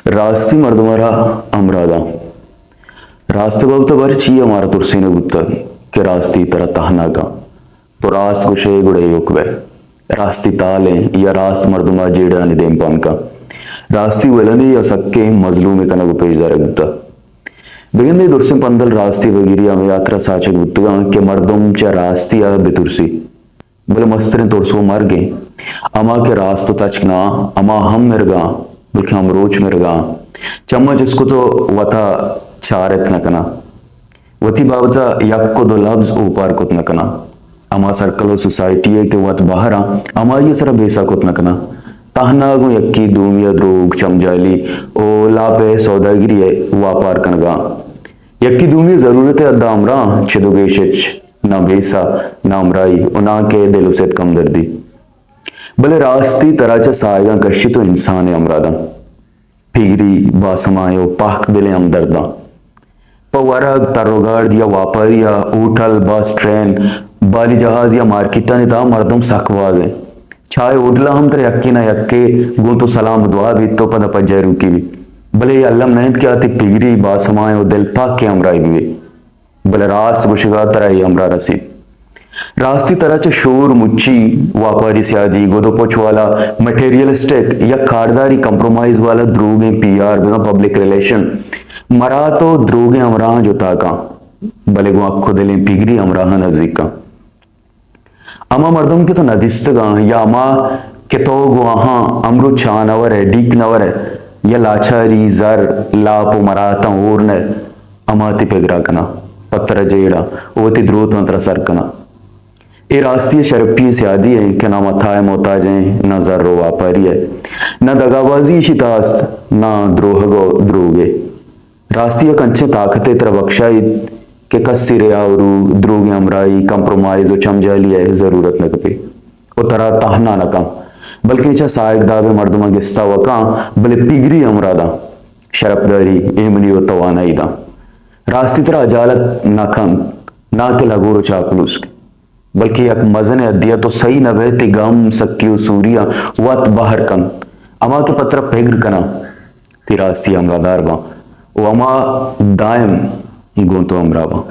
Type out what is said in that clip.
रास्ती मर्दमरा अमरादा रास्ते बगत बर ची हमारा तुरसी ने गुत्ता के रास्ती तरह तहनागा तो रास्त गुशे गुड़े युकवे रास्ती ताले या रास्त मर्दमा जेड़ा निदेम पानका रास्ती वेलने या सक्के मजलूम कना गुपेश दारे गुत्ता बेगंदे दुर्से पंदल रास्ती वगीरी हमें यात्रा साचे गुत्तगा के मर्दम चा रास्ती आ बेतुरसी बोले मस्तरे तोरसो मर गए अमा के रास्तो तचकना अमा हम मिरगा बल्कि हम रोच मिरगा चम्मच इसको तो वता चारत नकना वती बाबता यक को दो लफ्ज ऊपर कुत नकना अमा सर्कल सोसाइटी है के वत बाहर अमा ये सरा बेसा कुत नकना ताहना गो यक्की दूमिया द्रोग चमजाली ओ लापे सौदागिरी है वापार कनगा यक्की दूमिया जरूरत है अद्दा अमरा छिदोगेशिच ना बेसा ना अमराई उना के दिलो से कम दर्दी भले रास्ती तराचा सायगा कशी तो इंसान है अमरादा फिगरी बासमायो पाक दिले हमदर्दा पवरग तरोगाड़ या वापरिया होटल बस ट्रेन बाली जहाज या मार्केटा ने था मर्दम सकवाज है छाए होटला हम तेरे यक्की ना यक्के गो तो सलाम दुआ भी तो पद पज्जा रुकी भी भले अल्लाह नहत क्या ती फिगरी बासमायो दिल पाक के अमराई भी भले रास गुशगा तरह ही अमरा रसीद रास्ती तरह शोर मुच्ची व्यापारी सियादी गोदोपोच वाला मटेरियलिस्टिक या खारदारी कंप्रोमाइज वाला द्रोगे पीआर पब्लिक रिलेशन मरा तो द्रोगे अमराह जो ताका भले गो अखो दिले पिगरी अमराह नजदीक का अमा मर्दम के तो नदिस्तगा या अमा के तो गुआहा अमरु छानवर है डीक नवर है या लाचारी जर लापो मराता और ने अमाति पेगरा कना पत्थर जेड़ा ओती द्रोत मंत्र सरकना ये रास्ती शरपी से आदि है कि ना मथाए मोहताज है ना जर्रो वापारी है ना दगाबाजी शितास्त ना द्रोहगो द्रोगे रास्ती कंचे ताकते तरह बख्शाई के कस्सी रेआवरू द्रोगे अमराई कंप्रोमाइज चमजाली है जरूरत न कपे ओ तरह ताहना न कम बल्कि चा साइक दाबे मर्दमा गिस्ता वका भले पिगरी अमरादा शरपदारी एमनी व तवानाई दा रास्ती तरह अजालत ना खम ना के लगोरो चापलूस बल्कि एक मजन अदिया तो सही न बहती गम सक्की सूरिया वत बाहर कन अमा के पत्र पेगर कना तिरास्ती अमरादार बा ओ अमा दायम गोंतो अमराबा।